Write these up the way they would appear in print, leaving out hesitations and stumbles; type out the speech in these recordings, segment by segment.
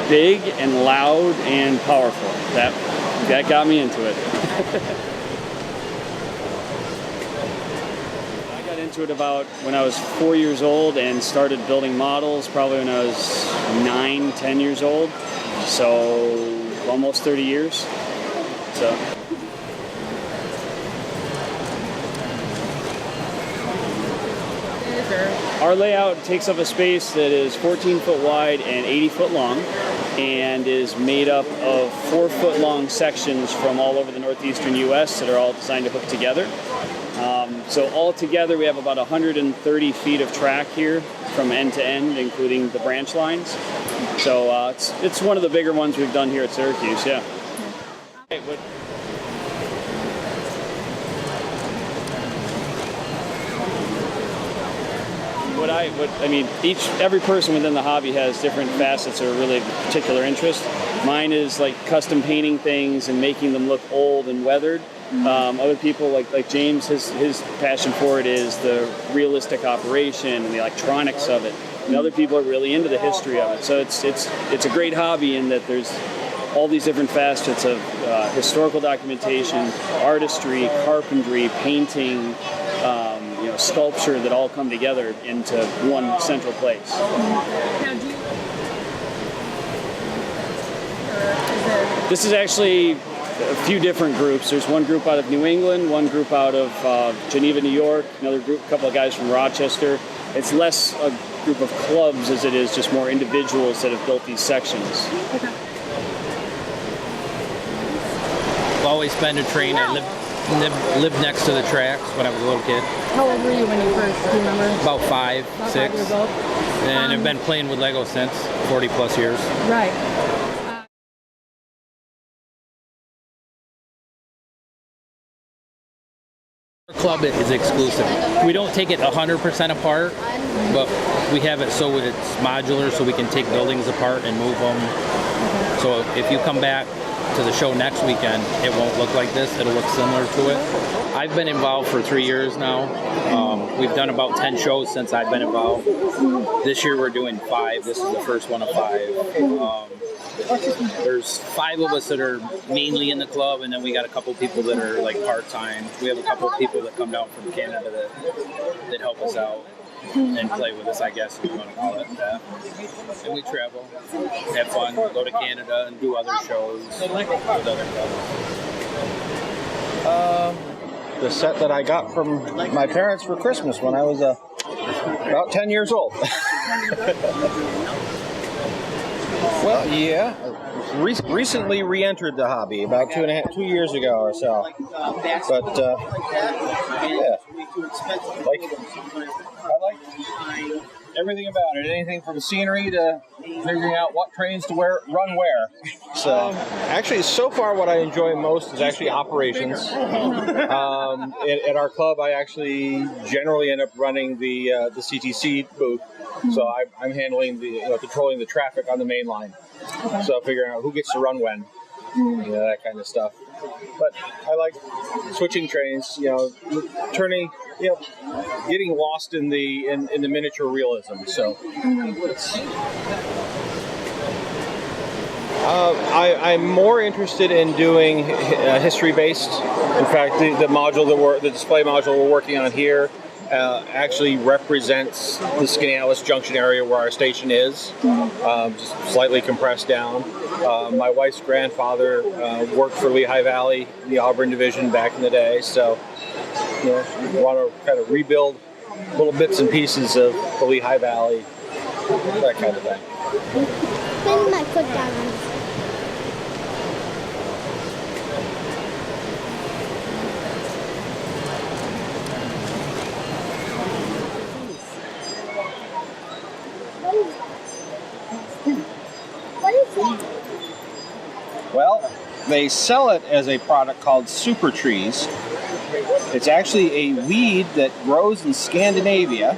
big and loud and powerful. That got me into it. I got into it about when I was 4 years old and started building models probably when I was 9, 10 years old. So almost 30 years. So. Our layout takes up a space that is 14 foot wide and 80 foot long, and is made up of 4 foot long sections from all over the northeastern U.S. that are all designed to hook together. So all together we have about 130 feet of track here from end to end, including the branch lines. So it's one of the bigger ones we've done here at Syracuse, yeah. Hey, every person within the hobby has different facets or really particular interest. Mine is like custom painting things and making them look old and weathered. Other people like James, his passion for it is the realistic operation and the electronics of it. And other people are really into the history of it. So it's a great hobby in that there's all these different facets of historical documentation, artistry, carpentry, painting, sculpture that all come together into one central place. This is actually a few different groups. There's one group out of New England, one group out of Geneva, New York, another group, a couple of guys from Rochester. It's less a group of clubs as it is just more individuals that have built these sections. Okay. I've always been to train. I lived next to the tracks when I was a little kid. How old were you when you first, do you remember? About 5, 6. 5 years old. And I've been playing with Lego since 40 plus years. Right. Our club is exclusive. We don't take it 100% apart, but we have it so it's modular so we can take buildings apart and move them. So if you come back to the show next weekend, it won't look like this. It'll look similar to it. I've been involved for 3 years now. We've done about 10 shows since I've been involved. This year we're doing 5. This is the first one of 5. There's 5 of us that are mainly in the club, and then we got a couple people that are like part-time. We have a couple people that come down from Canada that help us out and play with us, I guess, if you want to call it that. And we travel, have fun, go to Canada and do other shows with other clubs. The set that I got from my parents for Christmas when I was about 10 years old. Well, yeah. Recently re-entered the hobby about 2 years ago or so. But yeah, I like everything about it. Anything from scenery to figuring out what trains to run where. So actually, so far, what I enjoy most is actually operations. At our club, I actually generally end up running the CTC booth. So I'm handling controlling the traffic on the main line. So figuring out who gets to run when, that kind of stuff. But I like switching trains, turning, getting lost in the miniature realism. So I'm more interested in doing history-based. In fact, the display module we're working on here actually represents the Skaneateles Junction area where our station is, just slightly compressed down. My wife's grandfather worked for Lehigh Valley, the Auburn Division back in the day, so we want to kind of rebuild little bits and pieces of the Lehigh Valley, that kind of thing. Put my foot down on this. Well, they sell it as a product called Super Trees. It's actually a weed that grows in Scandinavia,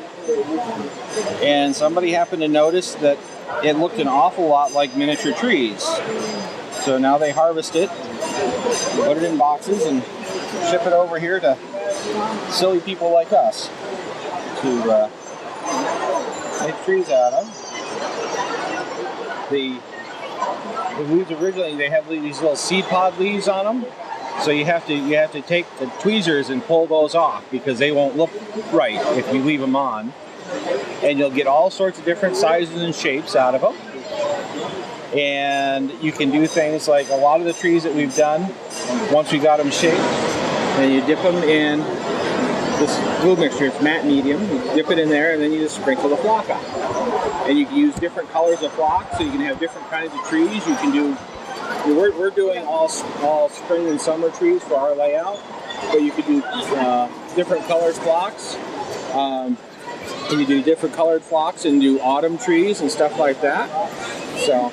and somebody happened to notice that it looked an awful lot like miniature trees. So now they harvest it, put it in boxes, and ship it over here to silly people like us to make trees out of. The the leaves originally, they have these little seed pod leaves on them. So you have to take the tweezers and pull those off because they won't look right if you leave them on. And you'll get all sorts of different sizes and shapes out of them. And you can do things like a lot of the trees that we've done, once we got them shaped, then you dip them in this glue mixture. It's matte medium. You dip it in there and then you just sprinkle the flock on. And you can use different colors of flock, so you can have different kinds of trees. You can do, we're doing all spring and summer trees for our layout, but you could do different colored flocks. You do different colored flocks and do autumn trees and stuff like that. So